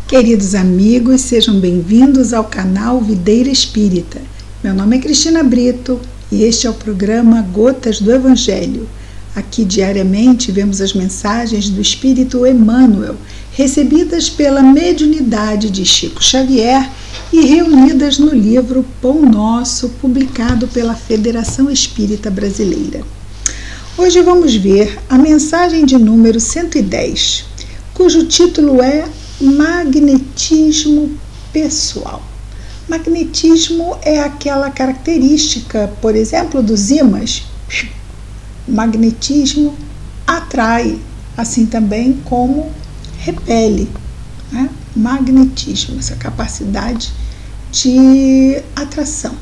Queridos amigos, sejam bem-vindos ao canal Videira Espírita. Meu nome é Cristina Brito e este é o programa Gotas do Evangelho. Aqui diariamente vemos as mensagens do Espírito Emmanuel, recebidas pela mediunidade de Chico Xavier e reunidas no livro Pão Nosso, publicado pela Federação Espírita Brasileira. Hoje vamos ver a mensagem de número 110, cujo título é Magnetismo pessoal. Magnetismo é aquela característica, por exemplo, dos ímãs. Magnetismo atrai, assim também como repele, né? Magnetismo, essa capacidade de atração.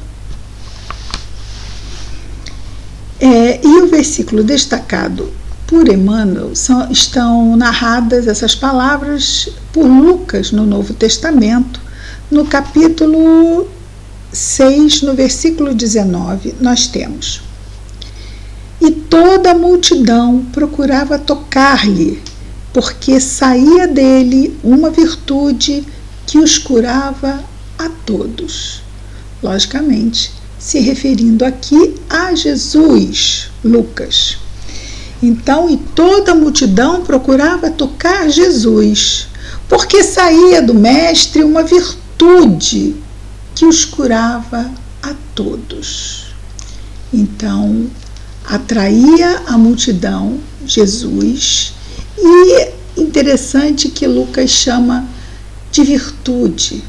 E o versículo destacado por Emmanuel estão narradas essas palavras por Lucas no Novo Testamento, no capítulo 6, no versículo 19, nós temos: E toda a multidão procurava tocar-lhe, porque saía dele uma virtude que os curava a todos. Logicamente, se referindo aqui a Jesus, Lucas. Então, e toda a multidão procurava tocar Jesus, porque saía do Mestre uma virtude que os curava a todos. Então, atraía a multidão Jesus, e interessante que Lucas chama de virtude.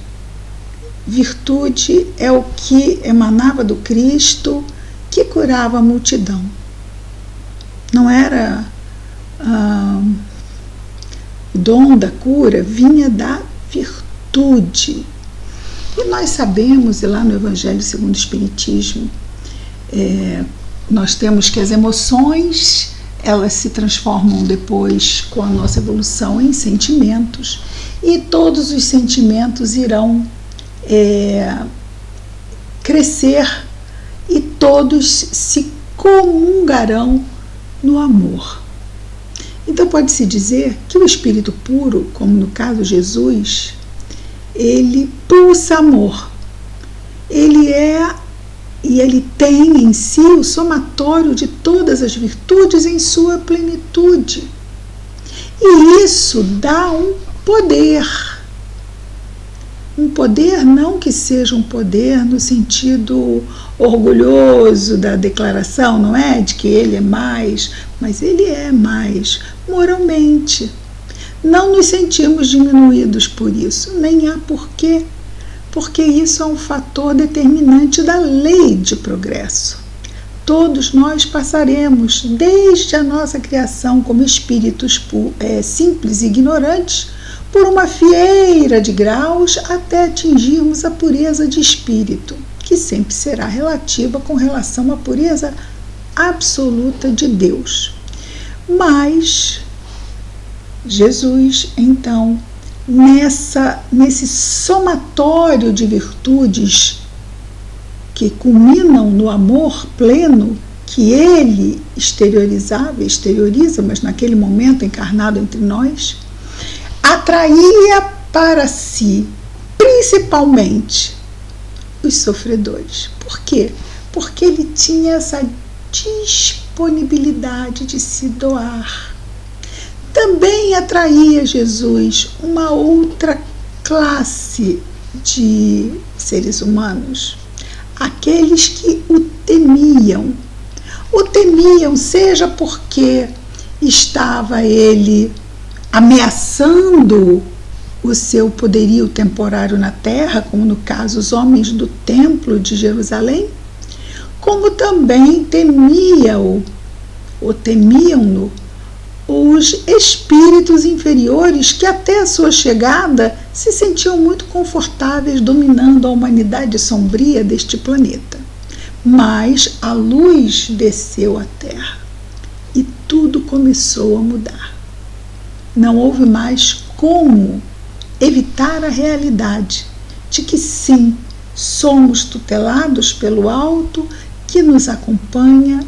Virtude é o que emanava do Cristo, que curava a multidão. Não era o dom da cura, vinha da virtude. E nós sabemos, e lá no Evangelho segundo o Espiritismo, nós temos que as emoções, elas se transformam depois com a nossa evolução em sentimentos, e todos os sentimentos irão crescer e todos se comungarão no amor. Então pode-se dizer que o Espírito puro, como no caso Jesus, ele pulsa amor. Ele é e ele tem em si o somatório de todas as virtudes em sua plenitude. E isso dá um poder. Um poder não que seja um poder no sentido orgulhoso da declaração, não é? De que ele é mais, mas ele é mais moralmente. Não nos sentimos diminuídos por isso, nem há porquê, porque isso é um fator determinante da lei de progresso. Todos nós passaremos, desde a nossa criação como espíritos simples e ignorantes, por uma fieira de graus até atingirmos a pureza de espírito, que sempre será relativa com relação à pureza absoluta de Deus. Mas Jesus, então, nesse somatório de virtudes que culminam no amor pleno que ele exterioriza, mas naquele momento encarnado entre nós, atraía para si, principalmente, os sofredores. Por quê? Porque ele tinha essa disponibilidade de se doar. Também atraía Jesus uma outra classe de seres humanos, aqueles que o temiam. O temiam, seja porque estava ele ameaçando o seu poderio temporário na terra, como no caso os homens do templo de Jerusalém, como também temiam-no os espíritos inferiores que até a sua chegada se sentiam muito confortáveis dominando a humanidade sombria deste planeta. Mas a luz desceu à terra e tudo começou a mudar. Não houve mais como evitar a realidade de que sim, somos tutelados pelo alto que nos acompanha,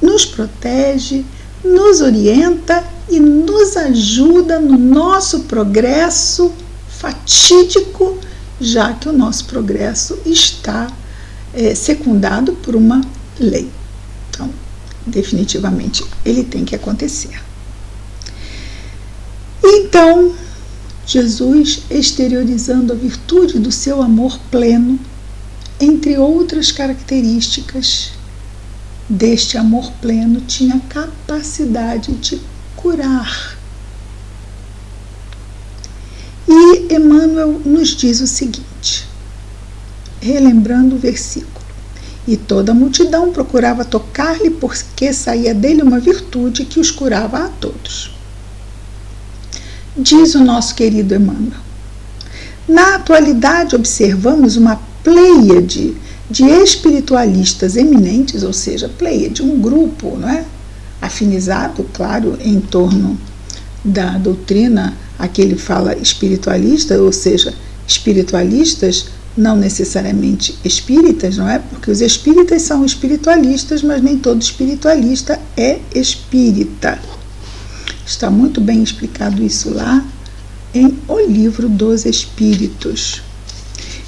nos protege, nos orienta e nos ajuda no nosso progresso fatídico, já que o nosso progresso está secundado por uma lei. Então, definitivamente, ele tem que acontecer. Então, Jesus, exteriorizando a virtude do seu amor pleno, entre outras características deste amor pleno, tinha capacidade de curar. E Emmanuel nos diz o seguinte, relembrando o versículo: e toda a multidão procurava tocar-lhe, porque saía dele uma virtude que os curava a todos. Diz o nosso querido Emmanuel: na atualidade observamos uma pleiade de espiritualistas eminentes, ou seja, pleiade, um grupo, não é? Afinizado, claro, em torno da doutrina a que ele fala espiritualista, ou seja, espiritualistas não necessariamente espíritas, não é? Porque os espíritas são espiritualistas, mas nem todo espiritualista é espírita. Está muito bem explicado isso lá em O Livro dos Espíritos.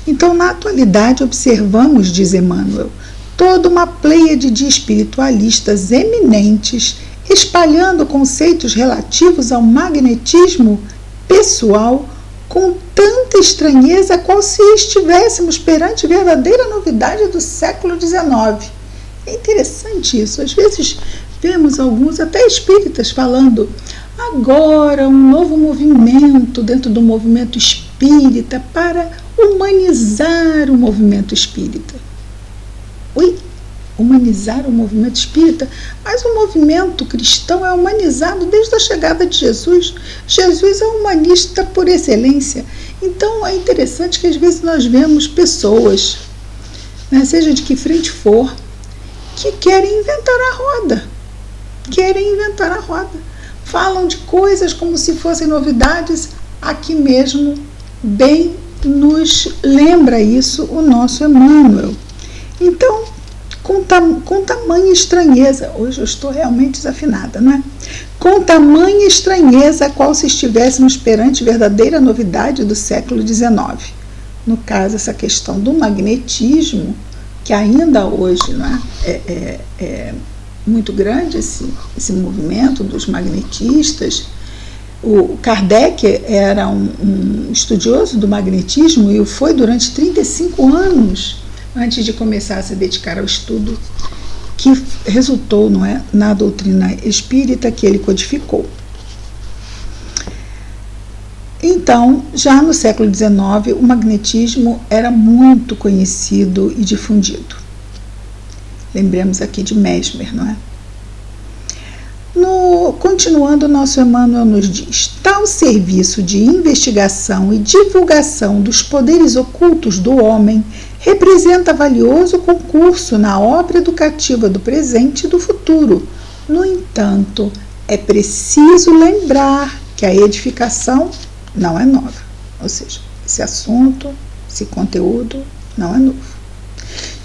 Então, na atualidade, observamos, diz Emmanuel, toda uma pleiade de espiritualistas eminentes espalhando conceitos relativos ao magnetismo pessoal com tanta estranheza, qual se estivéssemos perante verdadeira novidade do século XIX. É interessante isso. Às vezes vemos alguns, até espíritas, falando agora um novo movimento dentro do movimento espírita para humanizar o movimento espírita. Oi? Humanizar o movimento espírita? Mas o movimento cristão é humanizado desde a chegada de Jesus. Jesus é humanista por excelência. Então é interessante que às vezes nós vemos pessoas, né, seja de que frente for, que querem inventar a roda. Falam de coisas como se fossem novidades. Aqui mesmo, bem nos lembra isso o nosso Emmanuel. Então, com tamanha estranheza, hoje eu estou realmente desafinada, não é? Com tamanha estranheza, qual se estivéssemos perante verdadeira novidade do século XIX. No caso, essa questão do magnetismo, que ainda hoje, não é muito grande esse movimento dos magnetistas. O Kardec era um estudioso do magnetismo e o foi durante 35 anos antes de começar a se dedicar ao estudo que resultou, não é, na doutrina espírita que ele codificou. Então, já no século XIX, o magnetismo era muito conhecido e difundido. Lembremos aqui de Mesmer, não é? Continuando, nosso Emmanuel nos diz: tal serviço de investigação e divulgação dos poderes ocultos do homem representa valioso concurso na obra educativa do presente e do futuro. No entanto, é preciso lembrar que a edificação não é nova, ou seja, esse assunto, esse conteúdo não é novo.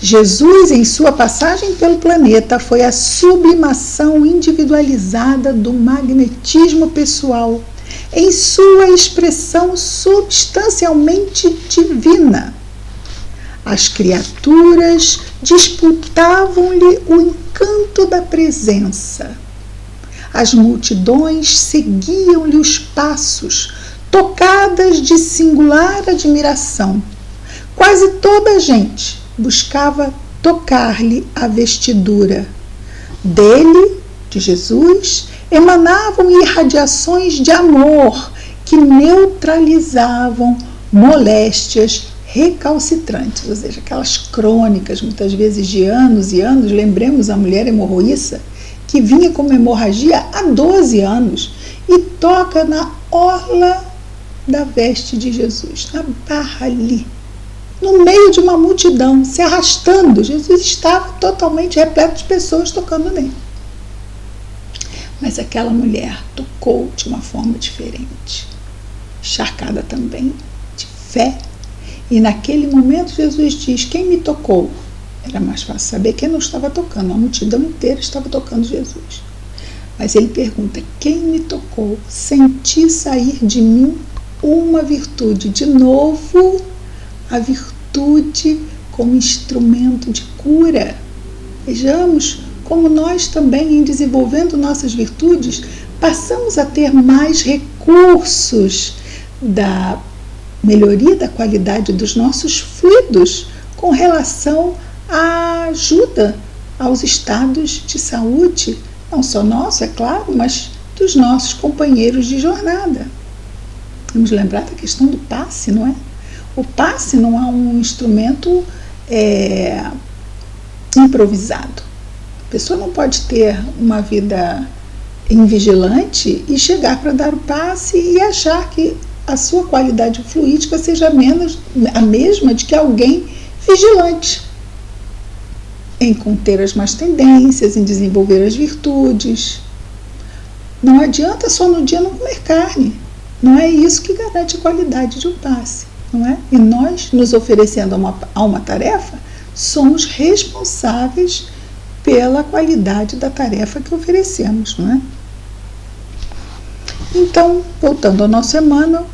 Jesus, em sua passagem pelo planeta, foi a sublimação individualizada do magnetismo pessoal, em sua expressão substancialmente divina. As criaturas disputavam-lhe o encanto da presença. As multidões seguiam-lhe os passos, tocadas de singular admiração. Quase toda a gente buscava tocar-lhe a vestidura. Dele, de Jesus, emanavam irradiações de amor que neutralizavam moléstias recalcitrantes, ou seja, aquelas crônicas, muitas vezes de anos e anos. Lembremos a mulher hemorroíça, que vinha com uma hemorragia há 12 anos e toca na orla da veste de Jesus, na barra ali, no meio de uma multidão, se arrastando. Jesus estava totalmente repleto de pessoas tocando nele. Mas aquela mulher tocou de uma forma diferente, encharcada também de fé. E naquele momento Jesus diz: quem me tocou? Era mais fácil saber quem não estava tocando, a multidão inteira estava tocando Jesus. Mas ele pergunta: quem me tocou? Senti sair de mim uma virtude. De novo, a virtude como instrumento de cura. Vejamos como nós também, em desenvolvendo nossas virtudes, passamos a ter mais recursos da melhoria da qualidade dos nossos fluidos com relação à ajuda aos estados de saúde, não só nosso, é claro, mas dos nossos companheiros de jornada. Vamos lembrar da questão do passe, não é? O passe não é um instrumento improvisado. A pessoa não pode ter uma vida invigilante e chegar para dar o passe e achar que a sua qualidade fluídica seja a mesma de que alguém vigilante, em conter as más tendências, em desenvolver as virtudes. Não adianta só no dia não comer carne. Não é isso que garante a qualidade de um passe, não é? E nós, nos oferecendo a uma tarefa, somos responsáveis pela qualidade da tarefa que oferecemos, não é? Então, voltando ao nosso Emmanuel,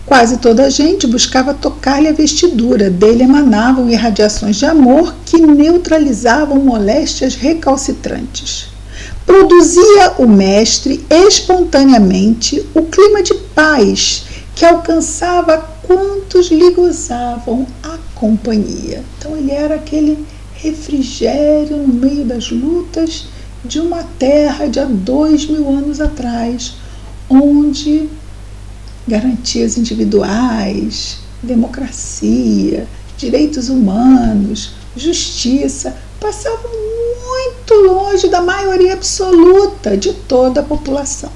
quase toda a gente buscava tocar-lhe a vestidura, dele emanavam irradiações de amor que neutralizavam moléstias recalcitrantes. Produzia o mestre espontaneamente o clima de paz que alcançava quantos lhe gozavam a companhia. Então ele era aquele refrigério no meio das lutas de uma terra de há 2000 anos atrás, onde garantias individuais, democracia, direitos humanos, justiça passavam muito longe da maioria absoluta de toda a população.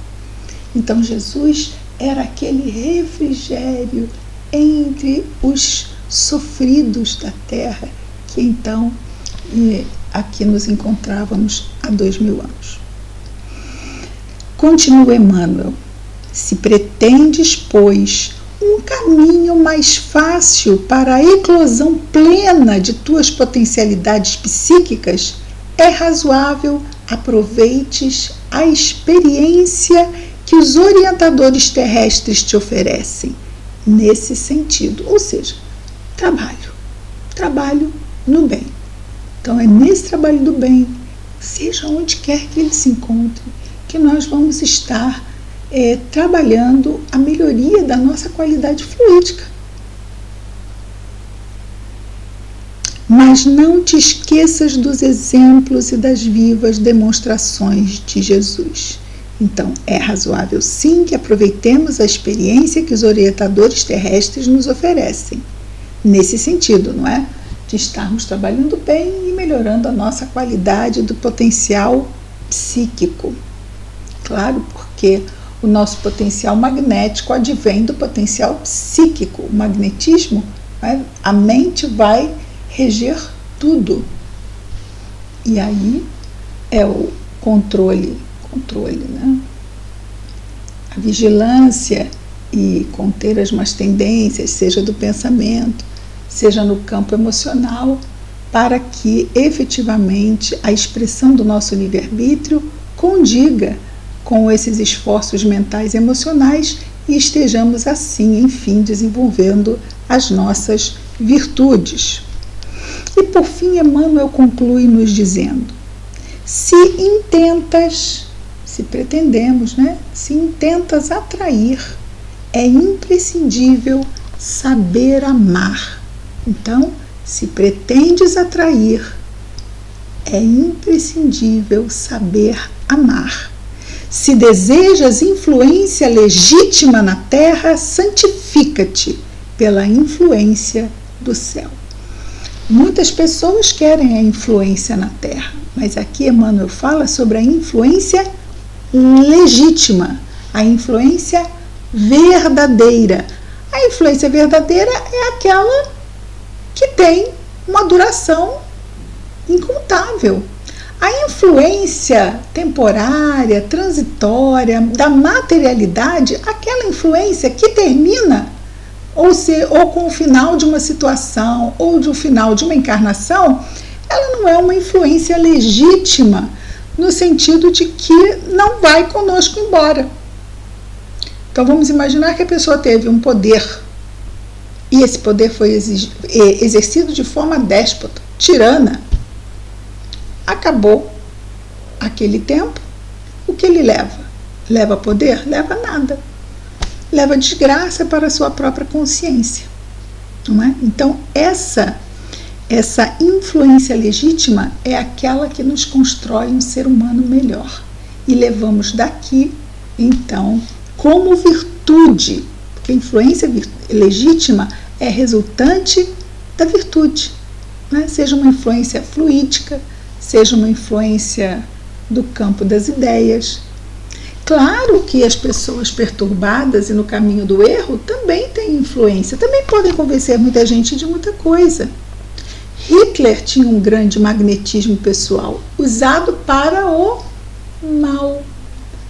Então Jesus era aquele refrigério entre os sofridos da terra que então aqui nos encontrávamos há 2000 anos. Continua Emmanuel. Se pretendes, pois, um caminho mais fácil para a eclosão plena de tuas potencialidades psíquicas, é razoável aproveites a experiência que os orientadores terrestres te oferecem nesse sentido, ou seja, trabalho no bem. Então é nesse trabalho do bem, seja onde quer que ele se encontre, que nós vamos estar trabalhando a melhoria da nossa qualidade fluídica. Mas não te esqueças dos exemplos e das vivas demonstrações de Jesus. Então, é razoável sim que aproveitemos a experiência que os orientadores terrestres nos oferecem. Nesse sentido, não é? De estarmos trabalhando bem e melhorando a nossa qualidade do potencial psíquico. Claro, porque o nosso potencial magnético advém do potencial psíquico. O magnetismo, né? A mente vai reger tudo. E aí é o controle, né? A vigilância e conter as más tendências, seja do pensamento, seja no campo emocional, para que efetivamente a expressão do nosso livre-arbítrio condiga com esses esforços mentais e emocionais e estejamos assim, enfim, desenvolvendo as nossas virtudes. E por fim, Emmanuel conclui nos dizendo: se pretendemos, né? Se intentas atrair, é imprescindível saber amar. Então, se pretendes atrair, é imprescindível saber amar. Se desejas influência legítima na terra, santifica-te pela influência do céu. Muitas pessoas querem a influência na terra, mas aqui Emmanuel fala sobre a influência legítima, a influência verdadeira. A influência verdadeira é aquela que tem uma duração incontável. A influência temporária, transitória, da materialidade, aquela influência que termina ou com o final de uma situação ou do final de uma encarnação, ela não é uma influência legítima no sentido de que não vai conosco embora. Então vamos imaginar que a pessoa teve um poder e esse poder foi exercido de forma déspota, tirana. Acabou aquele tempo, o que ele leva? Leva poder? Leva nada. Leva desgraça para a sua própria consciência. Não é? Então essa influência legítima é aquela que nos constrói um ser humano melhor. E levamos daqui, então, como virtude, porque a influência legítima é resultante da virtude, né? Seja uma influência fluídica, seja uma influência do campo das ideias. Claro que as pessoas perturbadas e no caminho do erro também têm influência, também podem convencer muita gente de muita coisa. Hitler tinha um grande magnetismo pessoal, usado para o mal.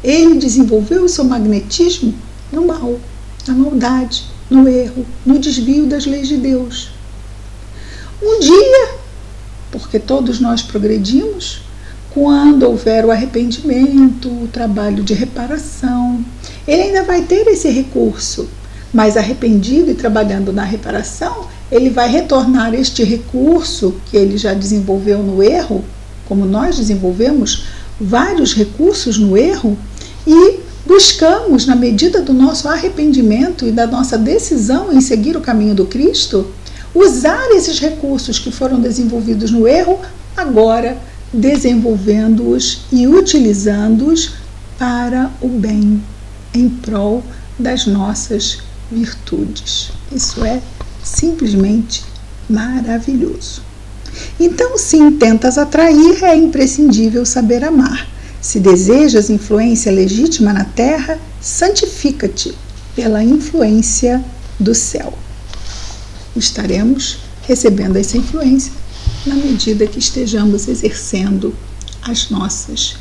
Ele desenvolveu o seu magnetismo no mal, na maldade, no erro, no desvio das leis de Deus. Um dia, porque todos nós progredimos, quando houver o arrependimento, o trabalho de reparação, ele ainda vai ter esse recurso, mas arrependido e trabalhando na reparação, ele vai retornar este recurso que ele já desenvolveu no erro, como nós desenvolvemos vários recursos no erro, e buscamos, na medida do nosso arrependimento e da nossa decisão em seguir o caminho do Cristo, usar esses recursos que foram desenvolvidos no erro, agora desenvolvendo-os e utilizando-os para o bem, em prol das nossas virtudes. Isso é simplesmente maravilhoso. Então, se intentas atrair, é imprescindível saber amar. Se desejas influência legítima na terra, santifica-te pela influência do céu. Estaremos recebendo essa influência na medida que estejamos exercendo as nossas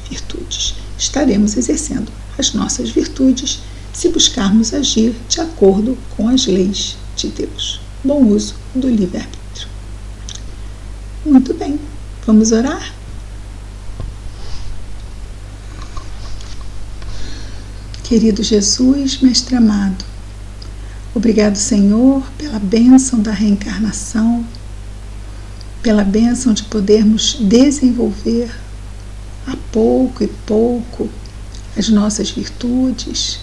virtudes. Estaremos exercendo as nossas virtudes se buscarmos agir de acordo com as leis de Deus. Bom uso do livre-arbítrio. Muito bem, vamos orar? Querido Jesus, Mestre amado, obrigado, Senhor, pela bênção da reencarnação, pela bênção de podermos desenvolver a pouco e pouco as nossas virtudes,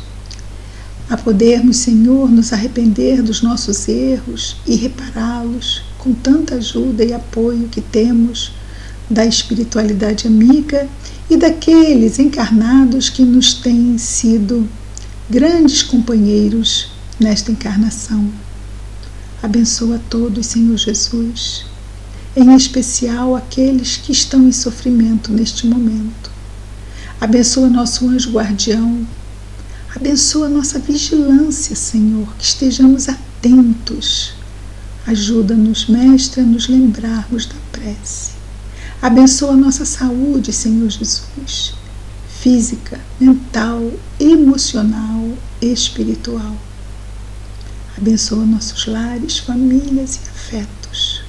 a podermos, Senhor, nos arrepender dos nossos erros e repará-los com tanta ajuda e apoio que temos da espiritualidade amiga e daqueles encarnados que nos têm sido grandes companheiros nesta encarnação. Abençoa todos, Senhor Jesus, em especial aqueles que estão em sofrimento neste momento. Abençoa nosso anjo guardião, abençoa nossa vigilância, Senhor, que estejamos atentos. Ajuda-nos, Mestre, a nos lembrarmos da prece. Abençoa a nossa saúde, Senhor Jesus, física, mental, emocional, espiritual. Abençoa nossos lares, famílias e afetos.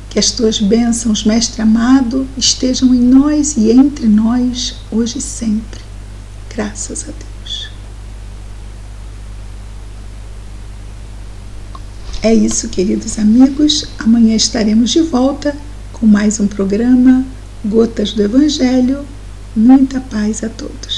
Que as tuas bênçãos, Mestre amado, estejam em nós e entre nós, hoje e sempre. Graças a Deus. É isso, queridos amigos. Amanhã estaremos de volta com mais um programa Gotas do Evangelho. Muita paz a todos.